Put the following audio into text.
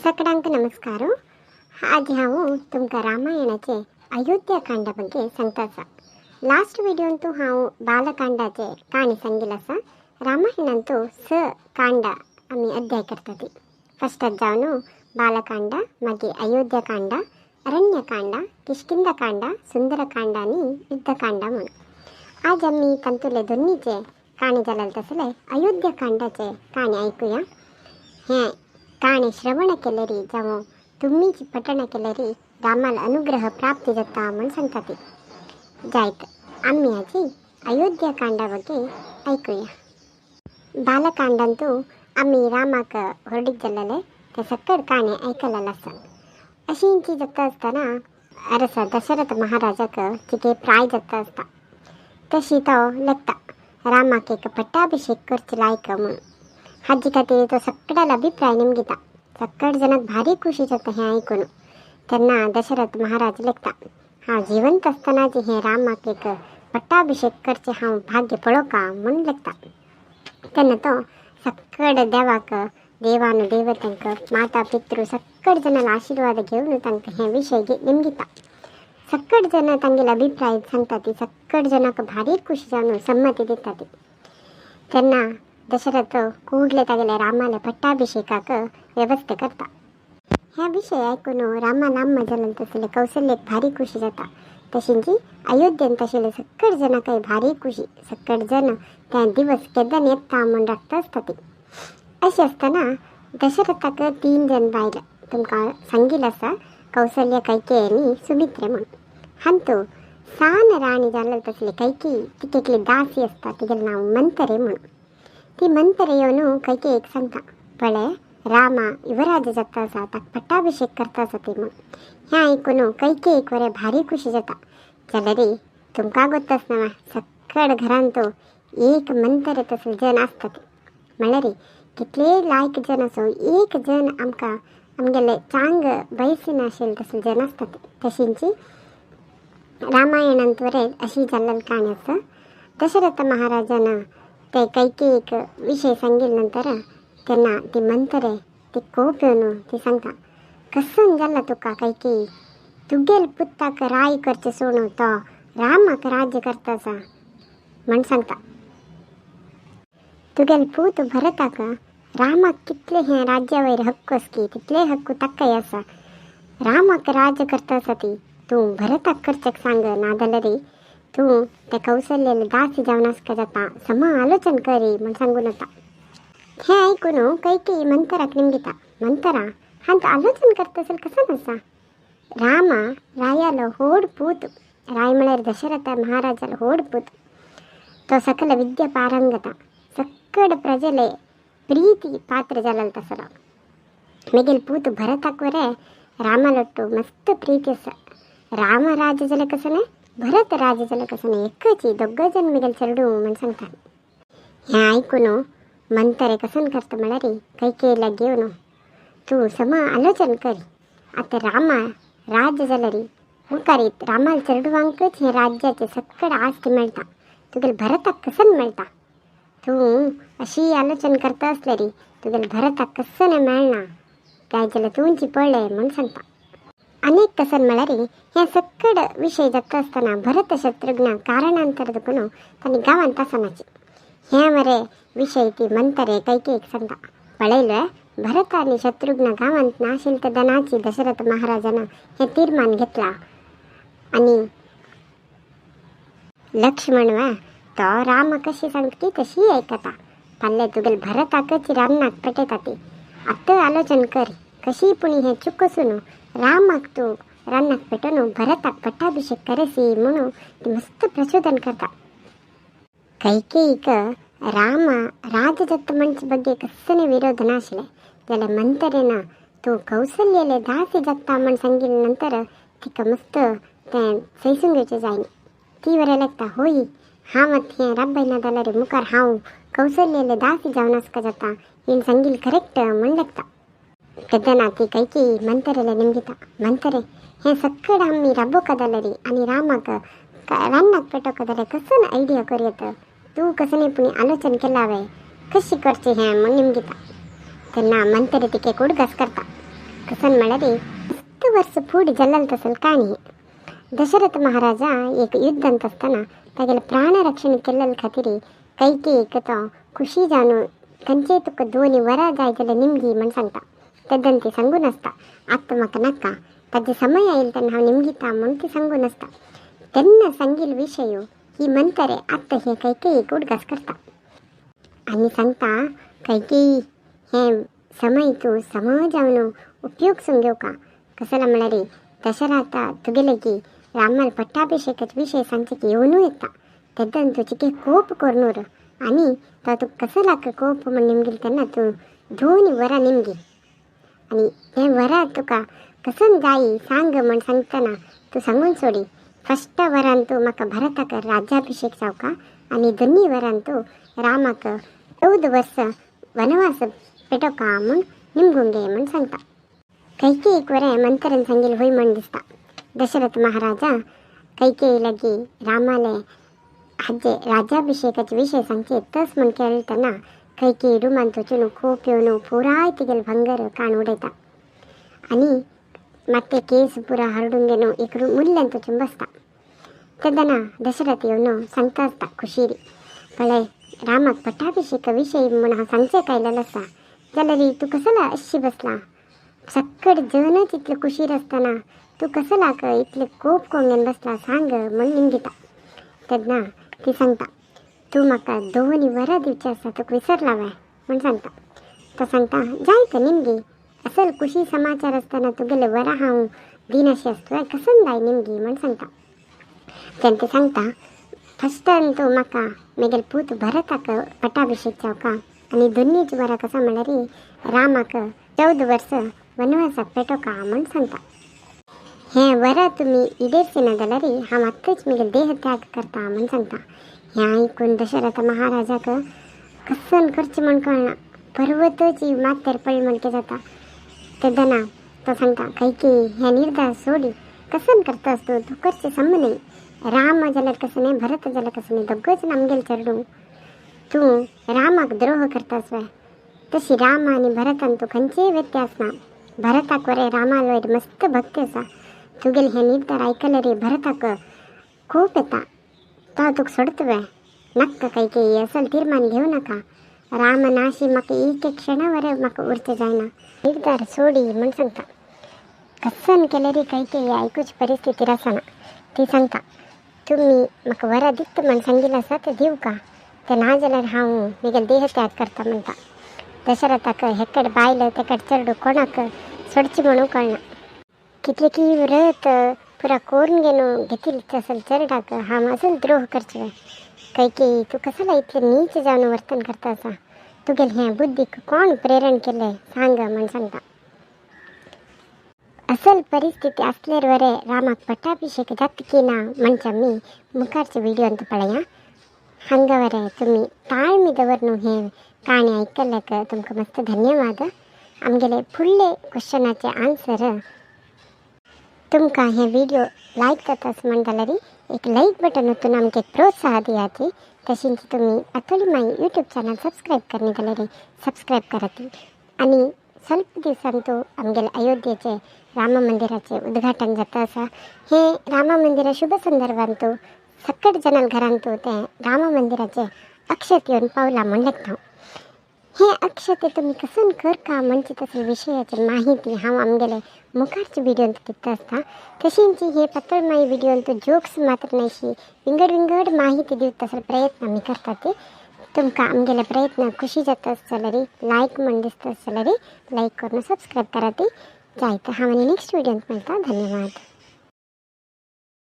सगळ्यांक नमस्कार. आज हांव तुमकां रामायणाचे अयोध्याकांड ಬಗ್ಗೆ सांगता आसा. लास्ट व्हिडिओंतू हांव बालकांडाचे काणी सांगिल्ली आसा. रामायणांतू 6 कांड आमी अध्याय करतात. फस्टात जावन बालकांड, मागीर अयोध्याकांड, अरण्यकांड, किष्किंधाकांड, सुंदरकांड आनी युद्धकांड म्हणून. आज आमी तांतुले दोन्हीचे काणी जालेले तसले अयोध्याकांडाचे काणी ऐकुया. हे काणे श्रवण केलेरी जावं तुम्ही पठण केलेरी रामाला अनुग्रह प्राप्त जाता म्हणून सांगतात. जायत आम्ही आजी अयोध्याकांडा ಬಗ್ಗೆ ऐकुया. बालकांडांतू आम्ही रामाक ಹೊರಡಿಗೆ जाल्लेले ते सकड काणे ऐकलेले आसा. अशी इंची जाता आसतना अरस दशरथ महाराजाक तिके प्राय जाता आसता. तशी तो लेखता रामाक एक पट्टाभिषेक करचे लायक म्हणून. हाजी खातीर तो सगळ्याला अभिप्राय निमगिता. सगळ जनाक भारी खुशी जाता हें आयकून. तेन्ना दशरथ महाराज लेखता हांव जिवंत आसतनाच हे रामाक एक पट्टाभिषेक करचे हांव भाग्य पळो का म्हणून लेखता. तेन्ना तो सगळ देवाक देवानु देवतांक माता पितृ सगळ जनाला आशीर्वाद घेवन तांकां हे विशय निमगिता. सगळ जन तांगेले अभिप्राय सांगतात. सगळ जनाक भारी खुशी जावन संमती दितात. तेन्ना दशरथ कूडले तागेले रामाले पट्टाभिषेकाक व्यवस्थे करता. ह्या विषय ऐकून रामान आम्मा जालें तसले कौशल्याक भारी खुशी जाता. तशींची अयोध्येंत आशिल्ले सगळ जनांकय भारी खुशी. सगळ जन त्या दिवस केदन येता म्हूण राखता आसतात. अशें आसतना दशरथाक 3 जन बायल तुमकां सांगिल्लें आसा, कौशल्य, कैकेयी आनी सुमित्रे म्हणून. हांतू सान राणी जालें तसली कैकेयी तिकेकली दासी आसता. तिगेलें नांव मंतरे म्हणून. ती मंतरे येवन कैकेयीक सांगता पळय रामा युवराज जाता आसा, ताका पट्टाभिषेक करता आसा ती म्हणून. हें आयकून कैकेयीक वरें भारी खुशी जाता. जाल्यार तुमकां गोत्त आसना सगळ घरांत एक मंतरे तसले जन आसतात. म्हळ्यार कितले लायक जन आसूं एक जन आमकां आमगेले चांग बयसीन आशिल्ले तसले जन आसतात. तशींची रामायणांत वरें अशी जाल्लेली काणी आसा. दशरथ महाराजान ते कैकेयीक विशय सांगिल्ले नंतर तेन्ना ती मंतरे ती कोप येवन ती सांगता कसन जाल्ला तुका कैकेयी, तुगेल पुताक राय करचे सोडून तो रामाक राज्य करता आसा म्हण सांगता. तुगेल पूत भरताक रामाक कितले हे राज्या वयर हक्क आसकी तितले हक्क ताकाय आसा. रामाक राज्य करता आसा ती तूं भरताक करचेक सांग. नाजाल्यार तूं ते कौशल्याले दासी जावन आसका जाता. सम आलोचन करी म्हण सांगून येता. हें आयकून कैकेयी मंतराक निमगिता. मंतरा हांत आलोचन करता आसले कसन आसा. रामा रायालो व्हड पूत. राय म्हळ्यार दशरथ महाराजालो व्हड पूत. तो सकल विद्या पारंगता. सगळ प्रजेले प्रीती पात्र जालेलो तसलो. मेगेल पूत भरताक वरें रामालोट्टू मस्त प्रीती आसा. राम राज जालें कसने भरत राज जालें कसने एकची दोग जन मेगेल चेडू म्हण सांगता. हें आयकून मंतरे कसन करता म्हळ्यार कैकेयीला घेवन तूं सम आलोचन कर. आतां रामा राज जाल्यार मुखार रामाल चेडवांकच हे राज्याचे सगळ आस्त मेळटा. तुगेल भरताक कसन मेळटा. तूं अशी आलोचन करता आसल्यार तुगेल भरताक कसन मेळना काय जाल्यार तुमची पळय म्हण सांगता. अनेक कसन म्हळ्यार हे सगळ विशय जाता आसतना भरत शत्रुघ्न कारणांतर देखून तांणी गांवांत आसनाची. हे मरे विशय ती मंतरे कैकेयीक सांगता. पळयलो भरत आनी शत्रुघ्न गांवांत नाशिल्ले ते दनाची दशरथ महाराजान हे तीर्मान घेतला. आनी लक्ष्मण तो राम कशी सांगता तशी आयकता. फाल्यां तुगेल भरताकच रानाक पेटयता ती. आतां आलोचन कर कशी पूण हें चुकसून रामाक तूं रानाक पेटोवन भरताक पट्टाभिषेक करसी म्हणून ती मस्त प्रचोदन करता. कैकेयीक राम राज जाता म्हणचे ಬಗ್ಗೆ कसने विरोध नाशिल्ले. जाल्यार मंतरेन तूं कौशल्याले दासी जाता म्हण सांगिल्ले नंतर तिका मस्त तें सैसून घेवचें जायना. ती वरें लेखता होय हांव हें राबयना जाल्यार मुखार हांव कौशल्याले दासी जावन आसका जाता हिणें सांगिल्लें करेक्ट म्हण लेखता. तेन्ना ती कैकेयी मंतरेले निमगिता. मंतरे हें सगळ आमी राबोवका जाल्यार आनी रामाक रानाक पेटोवका जाल्यार कसन आयडिया करयत. तूं कसने पूण आलोचन केला हांवें कशी करचें हें म्हण निमगिता. तेन्ना मंतरे तिके उडगास करता. कसन म्हळ्यार मस्त वर्स फूड जल्लल तसल काणी. दशरथ महाराजा एक युद्ध ಅಂತ असताना तागेले प्राण रक्षण केल्ल खातीर कैकेयीक तो खुशी जावन खंयचेय तुका 2 वरां जाय जाल्यार निमगी म्हण सांगता. तेदन ती सांगून आसता आत्ता म्हाका नाका, ताजे समय येईल तेन्ना हांव निमगिता म्हूण ती सांगून आसता. तेन्ना सांगिल्लो विशय ही म्हणटरे आत्ता हे कैकेयीक उडगास करता आनी सांगता कैकेयी हे समय तूं समजावन उपयोगसून घेवका. कसला म्हळ्यार दशरथा तुगेले की रामाल पट्टाभिषेकाचे विशय सांगचे की येवनू येता. तेदन तुजे कोप करनूर आनी तो तुका कसलाक कोप म्हण निमगील तेन्ना तूं 2 वरां निमगी आनी हे वरां तुका कसन जायी सांग म्हण सांगतना तूं सांगून सोडी. फर्स्ट वरान तूं म्हाका भरताक राज्याभिषेक जावका आनी 2 वरान तूं रामाक 14 वर्स वनवास पेटोवका म्हूण निमगून घे म्हण सांगता. कैकेयीक वरें मंतरान सांगिल्लें होय म्हण दिसता. दशरथ महाराजा कैकेयी लागी रामाले हाजे राज्याभिषेकाचे विशय सांगचे तस म्हण केळटना कैकेयी रुमान वचून खूप येवन पुराय तिगेले भंगर काण उडयता आनी माते केस पुरा हरडून घेवन एक मुल्ल्यान वचून बसता. तेदना दशरथ येवन सांगता आसता खुशीरी पळय रामाक पट्टाभिषेक विशय म्हूण हांव सांगचें कायलेलें आसा जाल्यार तूं कसला अशी बसला. सक्कड जनच इतलें खुशीर आसतना तूं कसलाक इतलें कोप कोंगेन बसला सांग म्हूण निमगिता. तेन्ना ती सांगता तूं म्हाका 2 वरां दिवचें आसा तुका विसरला वय म्हूण सांगता. तो सांगता जायत निमगी असल खुशी समाचार आसतना तुगेले वरां हांव दिनाशी आसता कसन जाय निमगी म्हूण सांगता. तेन्ना ती सांगता फस्टान तूं म्हाका म्हगेले पूत भरताक पट्टाभिषेक जावका आनी 2 वरां कसा म्हळ्यार रामाक 14 वर्स वनवासाक पेटोवका म्हूण सांगता. हें वरां तुमी इडेरचे ना जाल्यार हांव आत्ताच म्हगेले देह त्याग करता म्हूण सांगता. हें आयकून दशरथ महाराजाक कसन करचें म्हूण कळना. पर्वतच माथ्यार पडले म्हण जाता. तेदना तो सांगता कैकेयी हें निर्धार सोडी कसन करतास तूं करचें सम न्ही. राम जाल्यार कसं न्ही भरत जाल्यार कसं न्ही दोगूच आमगेले चेडूं. तूं रामाक द्रोह करतास वय तशी राम आनी भरतान तूं खंयचेय व्यत्यास ना. भरताक वरें रामा वयर मस्त भक्ती आसा. तुगेले हें निर्धार आयकल्यार भरताक खूप येता. तो तुका सोडता वय नाका कैकेयी असल तीर्मान घेवं नाका. राम नाशी म्हाका एक क्षणा वरें म्हाका उरचें जायना. निर्धार सोडी म्हूण सांगता. कसन केल्यार कैकेयी आयकूची परिस्थितीर आसना. ती सांगता तुमी म्हाका वरां दिता म्हण सांगिल्लें आसा तें दिवका तें ना जाल्यार हांव म्हगेले देह त्याग करता म्हणटा. दशरथाक हेकड बायल तेकड चेडूं कोणाक सोडचें म्हणून कळना. कितलेकी व्रत पुरा करून घेवन घेतिल्लें असल चेडूक हांव असल द्रोह करचें. कैकेयी तूं कसला इतलें नीच जावन वर्तन करता आसा. तुगेलें हें बुद्धीक कोण प्रेरण केलें सांग म्हण सांगता. असल परिस्थिती असल्यार वरें रामाक पट्टाभिषेक जाता की ना म्हणचे आमी मुखारच्या व्हिडिओंत पळया. हांगा वरें तुमी ताळमी दवरून हें काणी आयकल्ल्याक तुमकां मस्त धन्यवाद. आमगेले फुडले क्वेश्चनाचे आन्सर तुमकां हे व्हिडिओ लायक जातास म्हण जाल्यार एक लायक बटन वचून आमकां प्रोत्साह दियाची. तशींच तुमी Atul my YouTube channel subscribe करनी जाल्यार सबस्क्रायब करात. आनी ಸ್ವಲ್ಪ दिवसांतू आमगेले अयोध्येचे राम मंदिराचे उद्घाटन जाता आसा. हे राम मंदिरा शुभ संदर्भांतू सक्कट जनाल घरांतू ते राम मंदिराचे अक्षत येवन पावला म्हण लेखता. हे अक्षते तुमी कसन करका म्हणजे तसले विशयाची माहिती हांव आमगेले मुखारच्या व्हिडिओंत दिता आसता. तशींच हे पातळ माई व्हिडिओंत जोक्स मात्र नायशी विंगड माहिती दिवता तसले प्रयत्न आमी करतात. तुमकां आमगेले प्रयत्न खुशी जाता जाल्यार लायक म्हण दिसता जाल्यार लायक करून सबस्क्रायब करात. जायत हांव आनी नेक्स्ट व्हिडिओंत मेळटा. धन्यवाद.